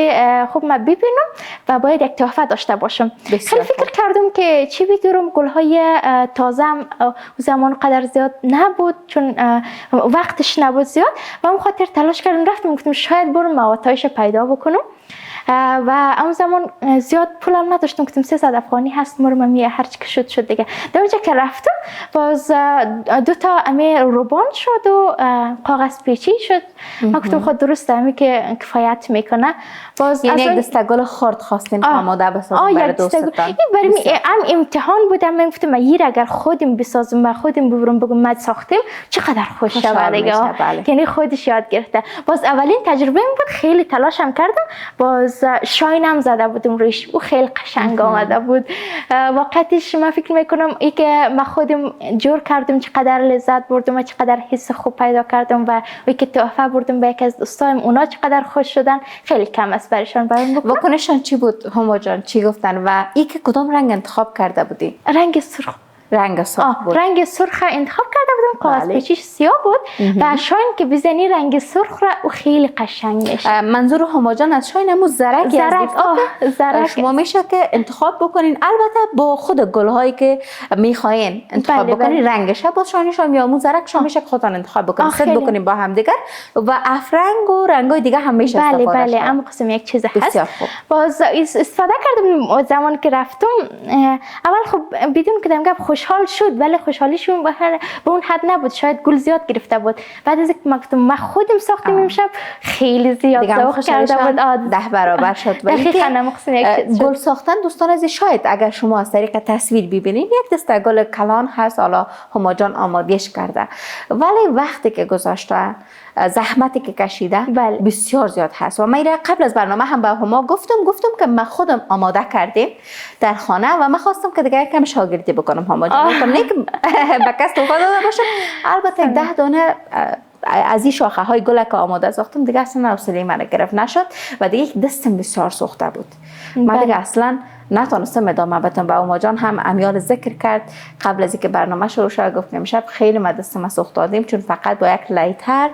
خوب من ببینم و باید یک تحفه داشته باشم. خیلی فکر کردم که چی بگیرم. گل‌های تازه زمان قدر زیاد نبود چون وقتش نبود زیاد و اون خاطر تلاش کردم، رفتم گفتم شاید برم مواتایش پیدا بکنم و اون زمان زیاد پولم نداشتم، گفتم 300 افغانی هست مرمم میه هر چی شد دیگه. در اونجا که رفتم باز دو تا امی روبان شد و کاغذ پیچی شد. من گفتم خود درسته امی که کفایت میکنه. باز یعنی یک دستگل خرد خواستین آماده بسازیم برای دوستتان. برای من امتحان بودم، من گفتم من اگر خودم بسازم و خودم ببرم بگم من ساختم چقدر خوش شود دیگه. یعنی خودش یاد گرفته. باز اولین تجربه بود، خیلی تلاشم کردم. باز شاینم زده بودم روش، او خیلی قشنگ آمده بود. واقعیتش من فکر میکنم ای که من خودم جور کردم چقدر لذت بردم و چقدر حس خوب پیدا کردم و ای که تحفه بردم به یکی از دوستایم اونا چقدر خوش شدن خیلی کم است برایشان بیان بکنم. واکنششان چی بود هما جان؟ چی گفتن و ای که کدام رنگ انتخاب کرده بودی؟ رنگ سرخ. رنگ سرخ بود. رنگ سرخ انتخاب کرده بودم، کاغذ پیچیش سیاه بود و شاین که بزنی رنگ سرخ را او خیلی قشنگ میشه. منظور هما جان از شاین همون زرکی از زرک شما میشه که انتخاب بکنین، البته با خود گل‌هایی که میخواین انتخاب بکنین رنگش با شاینش هم یا همون زرک شما میشه که خودتان انتخاب بکنین، ست بکنین با هم دیگر و افرنگ و رنگای دیگه هم میشه استفاده کنین. بله اما قسم یک چیز هست. باز استفاده کردم زمان که رفتم. اول خب بدون که دم گپ خوش خوشحال شد، ولی خوشحالیشون به اون حد نبود، شاید گل زیاد گرفته بود. بعد از اینکه ما خودم ساختیم امشب خیلی زیاد ذوق کرده بود، 10 برابر شد. دقیقاً گل ساختن دوستان عزیز، شاید اگر شما از طریق تصویر ببینید یک دسته گل کلان هست، حالا هما جان آمادهش کرده، ولی وقتی که گذاشته، زحمتی که کشیده بسیار زیاد هست. و من قبل از برنامه هم به هما گفتم که من خودم آماده کردیم در خانه و من خواستم که دیگه کم شاگردی بکنم هما جان، نه که به کس توفا داده باشم. البته 10 دانه از این شاخه های گل که آماده ساختم دیگه اصلا حوصله من گرفت نشد و دیگه یک دستم بسیار سوخته بود. من دیگه اصلا نتونستم ادامه بدم. و هما جان هم امیال ذکر کرد قبل از اینکه برنامه شروع شد، گفت امشب خیلی ما دستم سوخت دادیم چون فقط با یک لیتر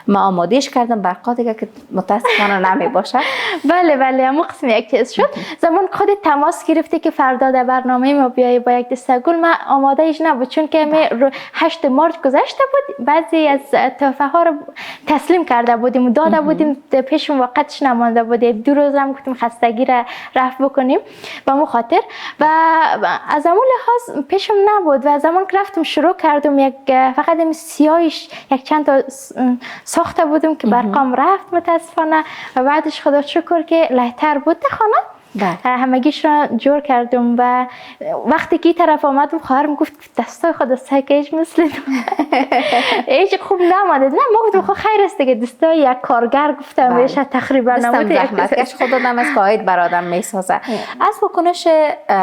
ما آمادهش کردم، برقا دیگه که متاسفانه نمی باشه. بله اما قسم یک چیز شد. زمان خود تماس گرفته که فردا در برنامه ما بیایی با یک دسته گل، ما آماده ایش نبود چون که 8 مارچ گذشته بود، بعضی از تحفه ها رو تسلیم کرده بودیم و داده بودیم، پیش وقتش نمانده بود. 2 روز هم گفتیم خستگی را رفع بکنیم به مو خاطر و از اون لحاظ پیشم نبود. و زمان که رفتم شروع کردم فقط این سیاهش یک چند تا ساخته بودم که برقام رفت متاسفانه و بعدش خدا شکر که لهتر بود خانه. همگیش را جور کردم و وقتی که طرف آمدم خواهرم گفت دستای خود دستای که هیچ مثل هیچ خوب نماده. نه ما گفتم خب خیر است دیگه، دستای یک کارگر گفتم بهش تقریبا نموده. زحمتکش خدا دم از قاید برادم میسازه. از واکنش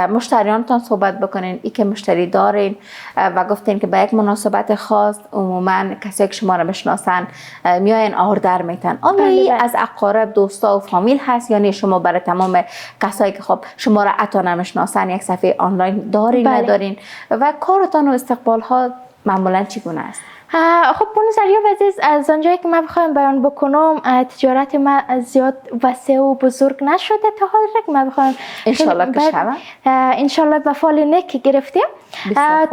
مشتریانتان صحبت بکنین، ای که مشتری دارین و گفتین که به یک مناسبت خاص عموما کسی که شما را بشناسن میاین آردر میتن، آیا از اقارب دوستا و فامیل هست یا نه شما برای تمام کسایی که خب شما را عطا نمیشناسن یک صفحه آنلاین دارین ندارین و کارتان و استقبال ها معمولا چگونه است؟ خب بونو زریاب عزیز، از آنجایی که من بخوایم بیان بکنم تجارت ما زیاد وسیع و بزرگ نشده تا حال که من بخوایم انشالله که شود انشالله به فال نک گرفتیم.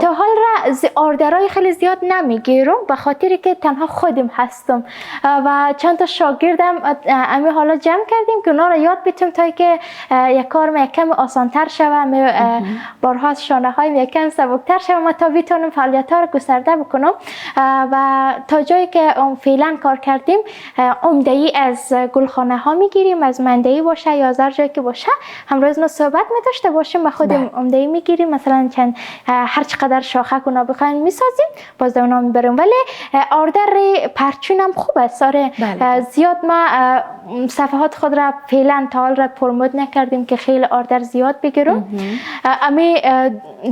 تا حال را آردرهای خیلی زیاد نمیگیرم به خاطری که تنها خودم هستم و چند تا شاگردم امی حالا جمع کردیم که اونا را یاد بیتم تا که یک کارم یکم آسانتر شوه، بارها شانه های یکم سبکتر شوه تا بتونم فعالیت ها را گسترده بکنم. و تا جایی که فعلا کار کردیم عمده‌ای از گلخانه ها میگیریم، از منده‌ای باشه یا هر جایی که باشه همروز صحبت می داشته باشیم و خودم عمده‌ای میگیریم، مثلا چند هر چقدر شاخه کنا بخواین میسازیم باز اونا میبریم. ولی آردر پرچونم خوب است. زیاد ما صفحات خود را فعلا تا حال را پروموت نکردیم که خیلی آردر زیاد بگیرم. امی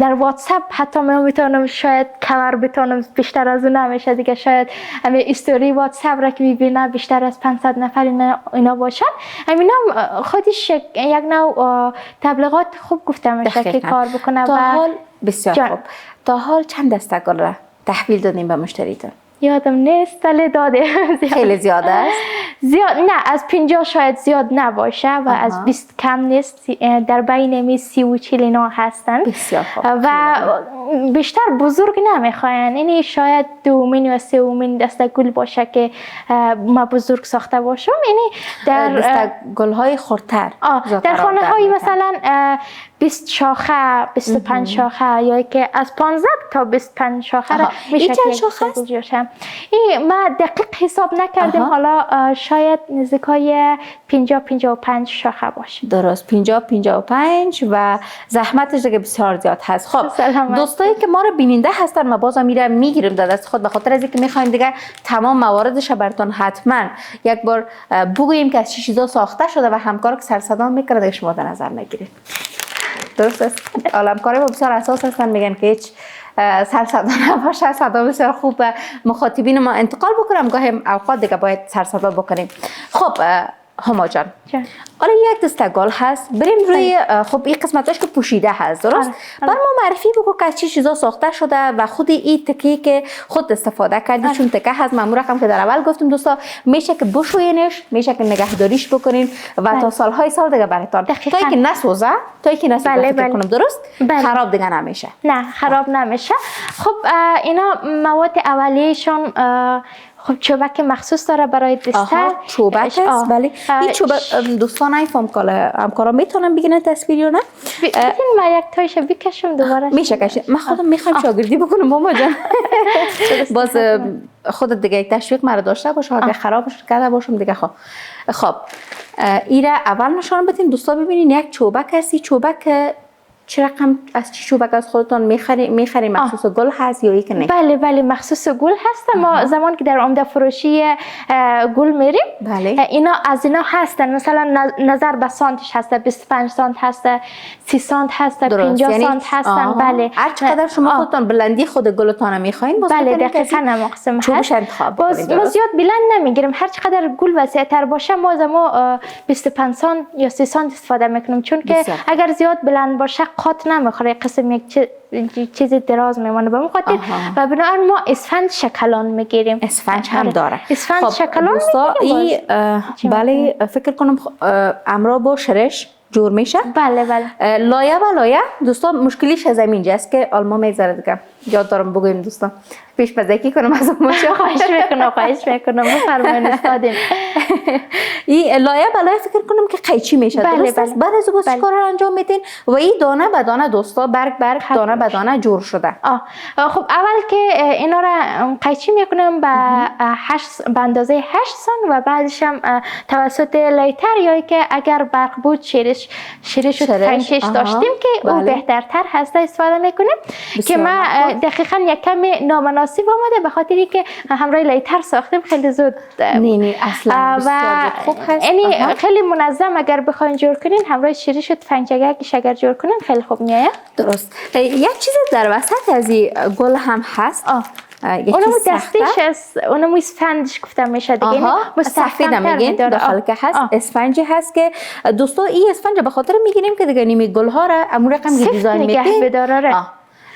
در واتساپ حتی من میتونم شاید کار بتونم بیشتر از اون نمیشه دیگه، شاید امی استوری واتساپ را که میبینه بیشتر از 500 نفر اینا باشن. امینا خودش یک نوع تبلیغات خوب گفته میشه که کار بکنه. تا حال بسیار خوب. تا حال چند دسته گل را تحویل دادیم به مشتریتون؟ یادم نیست ولی داده. خیلی زیاد است؟ زیاد نه، از 50 شاید زیاد نباشه و از 20 کم نیست، در بین 30 و 40 اینا هستن. بسیار خوب. و بیشتر بزرگ نمیخواین، یعنی شاید 2 و 3 دسته گل باشه که ما بزرگ ساخته باشم. یعنی در دسته گل های خردتر در خانه های مثلا 20 شاخه 25 شاخه یا که از 15 تا 25 شاخه را میشه که چند شاخه است؟ این ما دقیق حساب نکردیم. حالا شاید نزدیکای 50-55 شاخه باشه. درست 50-55 و زحمتش دیگه بسیار زیاد هست. خب دوستایی که ما رو بیننده هستن ما بازم میگیریم در دست خود به خاطر از اینکه میخوایم دیگه تمام مواردش براتون حتما یک بار بگوییم که از چه چیزا ساخته شده و همکار که سر صدا میکنه دیگه شما در نظر نگیرید. درست است. عالمکاری با بسیار اساس هستن، میگن که هیچ سر صدا نباشه، صدا بسیار خوب به مخاطبین ما انتقال بکنم، گاهی اوقات دیگه باید سر صدا بکنیم. خب هما جان حالا یک دسته گل هست، بریم روی خب این قسمتاش که پوشیده هست، درست؟ بر ما معرفی بگو که چه چیزا ساخته شده و خود این تکی که خود استفاده کردی چون تکه هست. من رقم که در اول گفتم دوستا میشه که بشوینش، میشه که نگهداریش بکنین و تا سالهای سال دیگه براتون تا که نسوزه فکر کنم درست؟ خراب دیگه نمیشه. نه خراب نمیشه. خب اینا مواد اولیه‌شون خب چوبک مخصوص داره برای دستر. چوبک است. بله این چوبک دوستان ایفام کاله همکارا میتونن بگیرن تصویر یا نه؟ ببین ما یک تایش بکشم دوباره. میشه کشید. من خودم میخوام شاگردی بکنم ماما جان. باز خودت دیگه یک تشویق مرا داشته باشه اگه خرابش کرده باشم دیگه. خب ایره اول نشان بدین دوستا ببینین یک چوبک هستی. چوبک چه رقم از چی چوبک از خودتون میخری مخصوص گل هست یا یک نه؟ بله بله مخصوص گل هست. ما زمان که در عمده فروشی گل میریم بله اینا از اینا هستن. مثلا نظر به سانتش هست، 25 سانت هست، 30 سانت هست، 50 سانت هستن. بله هر چقدر شما خودتون بلندی خود گلتون میخواین باز بله دقیقاً مقسم هست. باز ما زیاد بلند نمیگیریم، هر چقدر گل وسیع تر باشه ما 25 سانت یا 30 سانت استفاده میکنیم، چون که اگر زیاد بلند باشه قاط نمیخوره، قسم یک چیز دراز میمونه به اون خاطر و بنابراین ما اسفنج شکلان میگیریم. اسفنج هم داره. اسفنج شکلان میگیریم. بله فکر کنم امرا با شرش جور میشه. بله بله لایه و لایه دوستا مشکلیش از اینجاست که آلما میذاره دیگه. یاد دارم بگویم دوستان پیش بزکی کنم از اون خواهش میکنم بفرمایید استادیم. این لایه و لایه فکر کنم که قیچی میشه. درست است. بعد از اون کار انجام میدین و این دانه به دانه دوستا برگ دانه به دانه جور شده. خب اول که اینا را قیچی میکنم به اندازه 8 سانت و بعدش هم توسط لیتر یا که اگر برق بود شیرش و فنکش داشتیم که او بهترتر هست استفاده میکنیم که ما دقیقاً یک کم نامناسب آمده به خاطری که همراه لیتر ساختیم خیلی زود. نه اصلا و خوب هست. یعنی خیلی منظم اگر بخواین جور کنین همراه شیرش و فنکش اگر جور کنین خیلی خوب میاد. درست. یک چیز در وسط از این گل هم هست. اونمو دستیش هست، اونمو اسفنج گفته میشه دیگه. سفید هم میگین داخل که هست. اسفنجی هست که دوستا این اسفنج به خاطر میگیریم که دیگه نیمی گل ها را امور رقم دیزاین میکنیم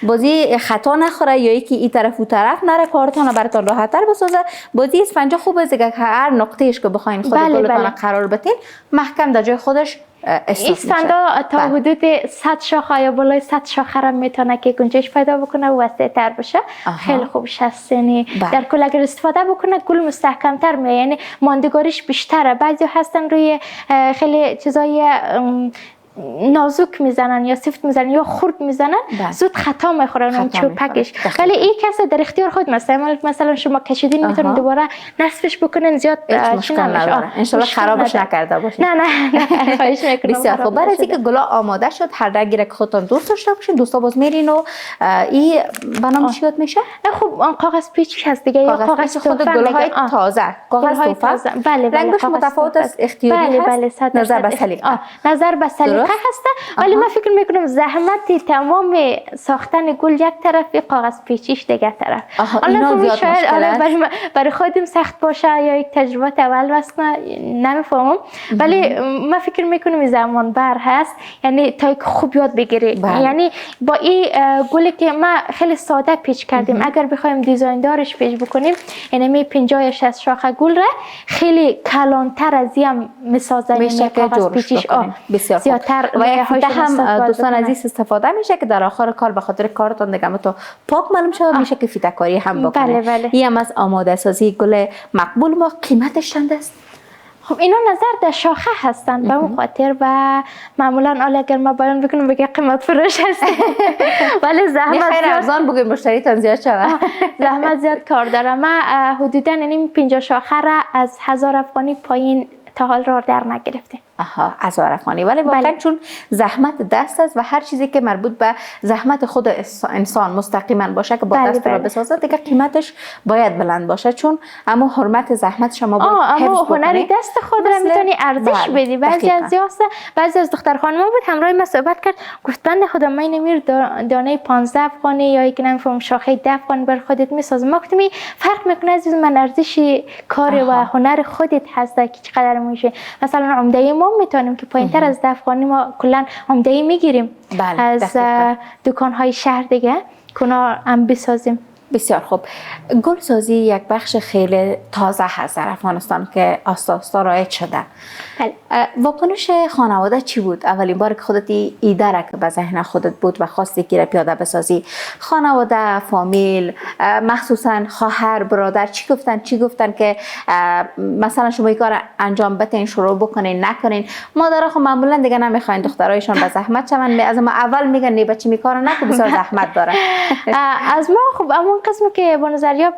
بازی خطا نخوره یا یکی این طرف و طرف نره کارتون براتون راحت تر بسازه. بازی اسفنج خوبه دیگه که هر نقطهش که بخواین خود گلتون قرار بدین محکم در جای خودش اسفندا تا حدود 100 شاخه یا بالای 100 شاخه را میتونه که گنجش پیدا بکنه و وسیع تر بشه. خیلی خوبش هست. یعنی در کل اگر استفاده بکنه گل مستحکم تر میاد، یعنی ماندگاریش بیشتره. بعضی هستن روی خیلی چیزای نازک میزنن یا سفت میزنن یا خرد میزنن زود خطا میخورن اون چوبکش. ولی این کسی در اختیار خود مثلا شما کشیدین میتونین دوباره نصفش بکنین زیاد مشکل نداره. ان شاء الله خرابش نکرده باشین. نه خواهش میکنم. بسیار خوب. بعد از اینکه گلا آماده شد هر رنگی که خودتون دوست داشته باشین دوستا باز میرین و این بنام چی یاد میشه؟ خب کاغذ پیچی هست دیگه یا کاغذ خود گل‌های تازه. کاغذ توفه. بله رنگش متفاوت است، اختیاری هست. نظر به سلیقه. نظر به سلیقه هسته. ولی من فکر میکنم زحمت تمام ساختن گل یک طرف، کاغذ پیچیش دیگه طرف. اینا زیاد مشکل برای خودم سخت باشه یا یک تجربه اول واسه نمیفهمم. ولی من فکر میکنم زمان بر هست، یعنی تا خوب یاد بگیری. یعنی با این گلی که ما خیلی ساده پیچ کردیم اگر بخوایم دیزاین دارش پیچ بکنیم یعنی 50 یا 60 شاخه گل را خیلی کلانتر از این میسازه. میشه که کاغذ پیچیش بسیار زیادتر و فیته هم دوستان عزیز استفاده میشه که در آخر کار به خاطر کارتون دیگه تو پاک معلوم شود میشه که فیته کاری هم بکنه. این هم از آماده سازی گل مقبول. ما قیمتش چند است؟ خب اینا نظر در شاخه هستن به اون خاطر و معمولا اگر ما بیان بکنم بگه قیمت فروش هست ولی زحمت خیلی ارزان بگید مشتریتون زیاد شود. زحمت زیاد کار داره. ما حدودا یعنی 50 شاخه را از 1000 افغانی پایین تا حال را در نگرفتیم. 1000 افغانی. ولی واقعا چون زحمت دست است و هر چیزی که مربوط به زحمت خود انسان مستقیما باشه که با دست را بسازه دیگه قیمتش باید بلند باشه، چون اما حرمت زحمت شما باید حفظ بکنی. هنر دست خود را میتونی ارزش بدی. بعضی از دختر خانم بود همراه ما صحبت کرد، گفت بنده خدا من نمیر دانه 15 افغانی یا یک نمیفهم شاخه 10 افغانی بر خودت میسازم. ما گفتم فرق میکنه عزیز من، ارزش کار و هنر خودت هست که چقدر میشه. مثلا عمده ما میتونیم که پایینتر از 10 افغانی ما کلا عمده میگیریم از دکان‌های شهر دیگه کنار هم بسازیم. بسیار خوب. گلسازی یک بخش خیلی تازه هست در افغانستان که آستا رایج شده. واکنش خانواده چی بود؟ اولین بار که خودت ایده را که به ذهن خودت بود و خواستی که پیاده بسازی، خانواده، فامیل، مخصوصا خواهر، برادر چی گفتن که مثلا شما این کار انجام بدین، شروع بکنین، نکنین؟ مادرها خب معمولا دیگه نمیخواین دخترایشان به زحمت شون، از ما اول میگن نه بچه می کارو نکن، بسیار زحمت داره. از ما خب همون قسمی که با نظریه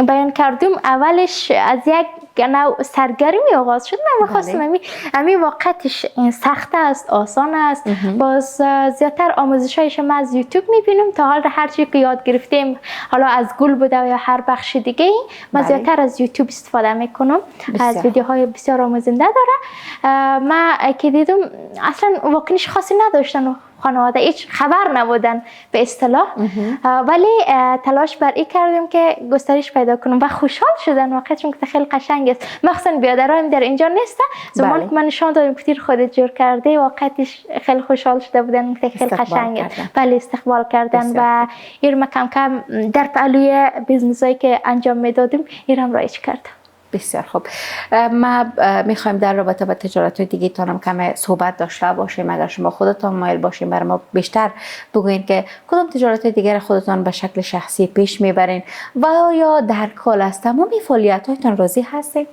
بیان کردیم، اولش از یک نوع سرگرمی آغاز شد. من خواستم همین واقعیتش سخت است، آسان است. باز زیادتر آموزشایش ما از یوتیوب میبینیم. تا حال هر چی که یاد گرفتیم، حالا از گل بوده یا هر بخش دیگه، من زیادتر از یوتیوب استفاده میکنم. از ویدیوهای بسیار آموزنده داره. من که دیدم اصلا واکنش خاصی نداشتن، خانواده هیچ خبر نبودن به اصطلاح، ولی تلاش بر این کردیم که گسترش پیدا کنیم و خوشحال شدن. واقعا چون که خیلی قشنگ است، مخصوصا بیادرام در اینجا نیسته. زمان که من نشان دادم که خودت جور کرده، واقعیتش خیلی خوشحال شده بودن که خیلی قشنگ است. بله، استقبال کردن و این کم کم در پهلوی بیزنسایی که انجام میدادیم ایران رایج کرد. بسیار خوب. ما میخوایم در رابطه با تجارت دیگه تانم کم صحبت داشته باشیم. اگر شما خودتان مایل باشین برای ما بیشتر بگوین که کدام تجارت دیگر خودتان به شکل شخصی پیش میبرین و یا در کل از تمامی فعالیت‌هایتان راضی هستین؟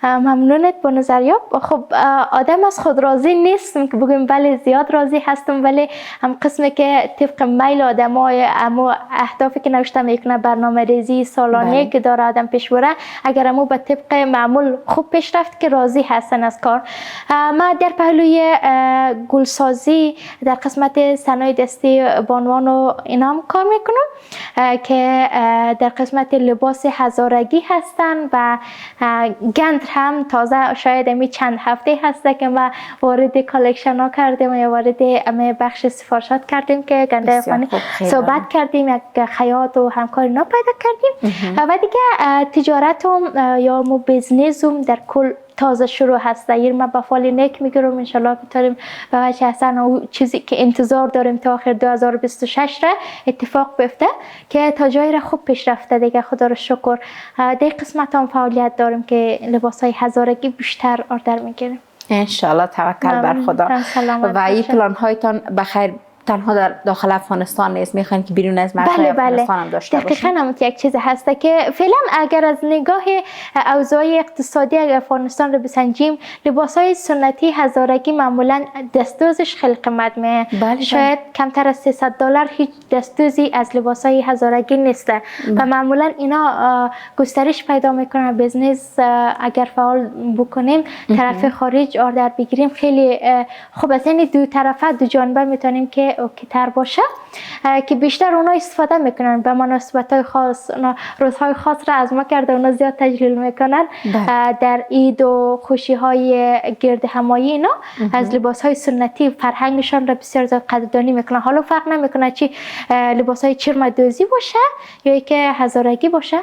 ممنونت با نظریه. خب آدم از خود راضی نیستم که بگیم بله زیاد راضی هستم، ولی هم قسمی که طبق میل آدمای اما اهدافی که نوشته میکنه، برنامه ریزی سالانه که داره آدم پیش بره، اگر امو به طبق معمول خوب پیش رفت که راضی هستن از کار. ما در پهلوی گلسازی در قسمت صنایع دستی بانوان و اینام کار میکنم که در قسمت لباس هزارگی هستن و گند هم تازه شاید امی چند هفته هسته که ما وارد کالکشن ها کردیم یا وارد امی بخش سفارشات کردیم که گنده افغانی صحبت کردیم، یک خیاط و همکاری نا پیدا کردیم. و دیگه تجارتم یا مو بیزنسم در کل تازه شروع هست. ما با فال نیک میگیرم، انشالله بتاریم به وجه حسن و چیزی که انتظار داریم تا آخر 2026 را اتفاق بیفته که تا جایی را خوب پیش رفته دیگه، خدا رو شکر. در قسمت هم فعالیت داریم که لباس های هزارگی بیشتر آردر میگیریم انشالله. توکل بر خدا. و این پلان هایتان بخیر تنها در داخل افغانستان نیست، میخواین که بیرون از مرزهای افغانستان هم داشته باشین؟ دقیقاً هم یک چیز هسته که فعلا اگر از نگاه اوضاع اقتصادی افغانستان رو بسنجیم، لباسهای سنتی هزارگی معمولا دستوزش خیلی قیمت میه. شاید کمتر از $300 هیچ دستوزی از لباسهای هزارگی نیسته و معمولا اینا گسترش پیدا میکنه. بیزنس اگر فعال بکنیم، طرف خارج آردر بگیریم، خیلی خوب است. یعنی دو طرفه دو جانبه میتونیم که اوکی‌تر باشه که بیشتر اونا استفاده میکنن. به مناسبت‌های خاص، روزهای خاص را از ما کرده اونا زیاد تجلیل میکنن. در عید و خوشی‌های گرد همایی اینا از لباس‌های سنتی فرهنگشان را بسیار زیاد قدردانی میکنن. حالا فرق نمیکنه چی لباس‌های چرم دوزی باشه یا که هزارگی باشه،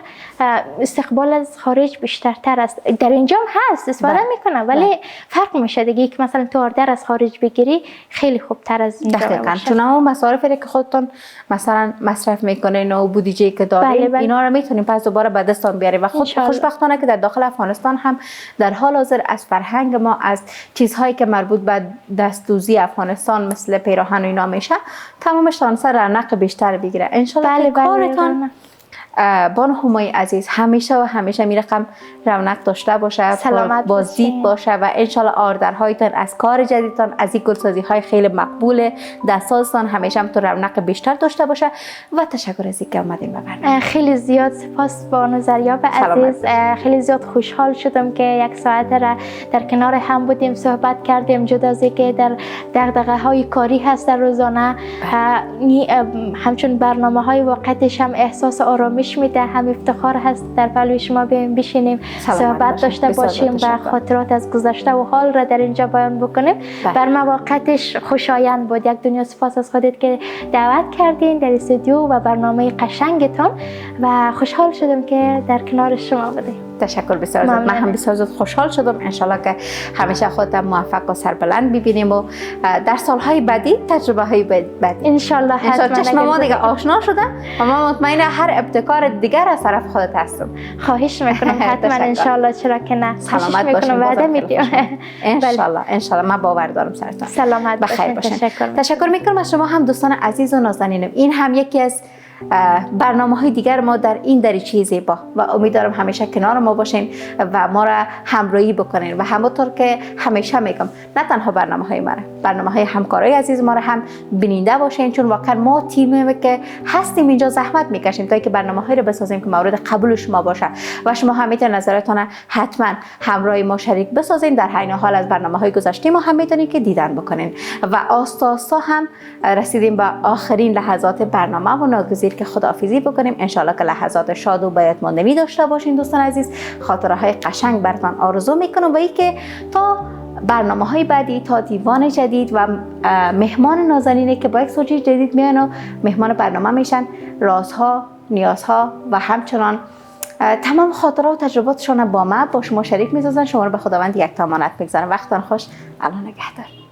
استقبال از خارج بیشترتر است. در اینجا هم هست استفاده میکنه، ولی فرق میشه دیگه که مثلا تو آردر از خارج بگیری خیلی خوبتر از اینجا. چون اون مصارفی که خودتون مثلا مصرف میکنین و بودجه‌ای که دارین، اینا رو میتونین پس دوباره به دستتون بیارین. و خوشبختانه که در داخل افغانستان هم در حال حاضر از فرهنگ ما، از چیزهایی که مربوط به دستدوزی افغانستان مثل پیراهن و اینا میشه، تمامش تانسه رونق بیشتر بگیره ان شاء الله. کارتان بانو همای عزیز همیشه و همیشه می رقم رونق داشته باشه، بازدید باشه و انشالله آردرهایتان از کار جدیدتان، از این گلسازی های خیلی مقبول دستازتان همیشه هم تو رونق بیشتر داشته باشه. و تشکر از اینکه اومدین به برنامه. خیلی زیاد سپاس بانو زریاب عزیز. خیلی زیاد خوشحال شدم که یک ساعت را در کنار هم بودیم، صحبت کردیم. جدا از اینکه در دغدغه های کاری هست در روزانه، همچون برنامه های واقعیتش هم احساس آرامی میده، هم افتخار هست در پهلوی شما بیایم بشینیم صحبت داشته باشیم و خاطرات از گذشته و حال را در اینجا بیان بکنیم. بر مواقعش خوشایند بود. یک دنیا سپاس از خودت که دعوت کردین در استودیو و برنامه قشنگتان و خوشحال شدم که در کنار شما بودیم. تشکر بسیار زیاد. من هم بسیار زیاد خوشحال شدم. انشالله که همیشه خودت موفق و سربلند ببینیم و در سالهای بعدی تجربه های بعدی انشالله حتما چشم ما دیگه آشنا شده و من مطمئنه هر ابتکار دیگر از طرف خودت هستم. خواهش میکنم حتما انشالله، چرا که نه. سلامت باشین. وعده میدیم انشالله. من باور دارم سرتان. سلامت بخیر باشین. تشکر میکنم از شما هم دوستان عزیز و نازنینم. این هم یکی از برنامه‌های دیگر ما در این دریچه زیبا و امیدوارم همیشه کنار ما باشین و ما را همراهی بکنین و همونطور که همیشه میگم نه تنها برنامه‌های همکارای عزیز ما را هم بیننده باشین، چون واقعا ما تیمی که هستیم اینجا زحمت میکشیم تا اینکه برنامه‌هایی رو بسازیم که مورد قبول شما باشه و شما هم میتونید نظرتون حتما همراه ما شریک بسازین. در عین حال از برنامه‌های گذشته ما هم میتونید که دیدن بکنین و آستا هم رسیدیم به آخرین لحظات برنامه و ناگزیر که خداحافظی بکنیم. انشالله که لحظات شاد و بی‌یادماندنی داشته باشین دوستان عزیز. خاطره های قشنگ براتون آرزو میکنم و اینکه تا برنامه‌های بعدی، تا دیوان جدید و مهمان نازنینی که با یک سوژه جدید میان و مهمان برنامه میشن، رازها، نیازها و همچنان تمام خاطره و تجرباتشون با شما شریک میسازن. شما رو به خداوند یک امانت میگذارم. وقتتون خوش. الله نگهدار.